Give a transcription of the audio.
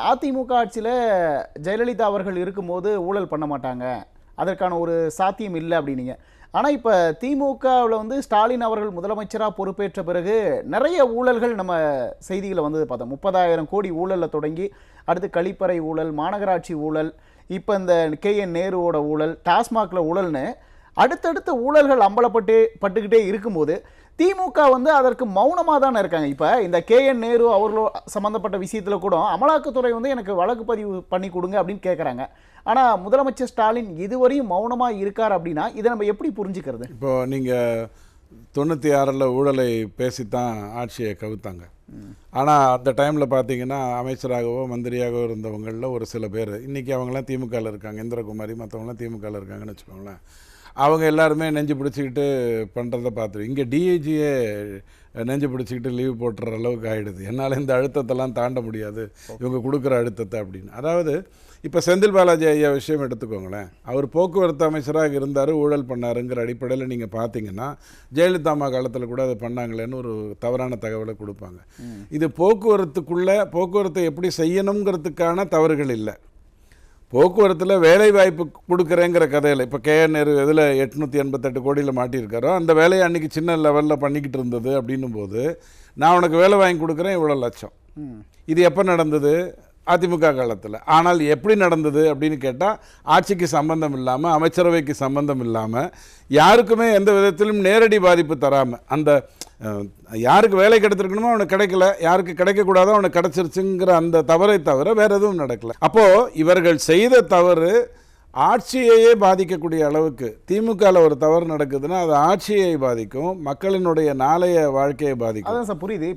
அதிமுக ஆட்சியில் ஜெயலலிதா அவர்கள் இருக்கும்போது ஊழல் பண்ண மாட்டாங்க, அதற்கான ஒரு சாத்தியம் இல்லை அப்படின்னீங்க. ஆனால் இப்போ திமுகவில் வந்து ஸ்டாலின் அவர்கள் முதலமைச்சராக பொறுப்பேற்ற பிறகு நிறைய ஊழல்கள் நம்ம செய்திகளை வந்து பார்த்தோம். 30,000 கோடி ஊழலில் தொடங்கி அடுத்து கழிப்பறை ஊழல், மாநகராட்சி ஊழல், இப்போ இந்த KN நேருவோட ஊழல், டாஸ்மாகில் ஊழல்னு அடுத்தடுத்த ஊழல்கள் பட்டுக்கிட்டே இருக்கும்போது திமுக வந்து அதற்கு மௌனமாக தானே இருக்காங்க. இப்போ இந்த KN நேரு அவர்களோ சம்மந்தப்பட்ட விஷயத்தில் கூட அமலாக்கத்துறை வந்து எனக்கு வழக்கு பதிவு பண்ணி கொடுங்க அப்படின்னு கேட்குறாங்க. ஆனால் முதலமைச்சர் ஸ்டாலின் இதுவரையும் மௌனமாக இருக்கார் அப்படின்னா இதை நம்ம எப்படி புரிஞ்சுக்கிறது? இப்போது நீங்கள் 96 ஊழலை பேசித்தான் ஆட்சியை கவித்தாங்க. ஆனால் அந்த டைமில் பார்த்தீங்கன்னா அமைச்சராகவோ மந்திரியாகவோ இருந்தவங்களில் ஒரு சில பேர் இன்றைக்கி அவங்களாம் திமுகவில் இருக்காங்க. இந்திரகுமாரி மற்றவங்களாம் திமுகவில் இருக்காங்கன்னு வச்சுக்கோங்களேன். அவங்க எல்லாருமே நெஞ்சு பிடிச்சிக்கிட்டு பண்ணுறதை பார்த்துரு. இங்கே டிஐஜியே நெஞ்சு பிடிச்சிக்கிட்டு லீவ் போட்டுற அளவுக்கு ஆகிடுது. என்னால் இந்த அழுத்தத்தெல்லாம் தாண்ட முடியாது இவங்க கொடுக்குற அழுத்தத்தை அப்படின்னு. அதாவது இப்போ செந்தில் பாலாஜி ஐயா விஷயம் எடுத்துக்கோங்களேன். அவர் போக்குவரத்து அமைச்சராக இருந்தார், ஊழல் பண்ணாருங்கிற அடிப்படையில் நீங்கள் பார்த்தீங்கன்னா ஜெயலலிதா அம்மா காலத்தில் கூட அதை பண்ணாங்களேன்னு ஒரு தவறான தகவலை கொடுப்பாங்க. இது போக்குவரத்தை எப்படி செய்யணுங்கிறதுக்கான தவறுகள் இல்லை. போக்குவரத்தில் வேலை வாய்ப்பு கொடுக்குறேங்கிற கதையில் இப்போ KN நேரு இதில் 888 கோடியில் மாட்டியிருக்காரோ அந்த வேலையை அன்றைக்கி சின்ன லெவலில் பண்ணிக்கிட்டு இருந்தது அப்படின்னும் போது நான் உனக்கு வேலை வாங்கி கொடுக்குறேன் இவ்வளோ லட்சம். இது எப்போ நடந்தது? அதிமுக காலத்தில். ஆனால் எப்படி நடந்தது அப்படின்னு கேட்டால் ஆட்சிக்கு சம்பந்தம் இல்லாமல், அமைச்சரவைக்கு சம்பந்தம் இல்லாமல், யாருக்குமே எந்த விதத்திலும் நேரடி பாதிப்பு தராமல், அந்த யாருக்கு வேலை கிடைத்திருக்கணுமோ அவனுக்கு கிடைக்கல, யாருக்கு கிடைக்கக்கூடாதோ அவனுக்கு கிடைச்சிருச்சுங்கிற அந்த தவறை தவிர வேறு எதுவும் நடக்கலை. அப்போது இவர்கள் செய்த தவறு ஆட்சியையே பாதிக்கக்கூடிய அளவுக்கு, திமுகவில் ஒரு தவறு நடக்குதுன்னா அது ஆட்சியை பாதிக்கும், மக்களினுடைய நாளைய வாழ்க்கையை பாதிக்கும். அதான் சார் புரியுது.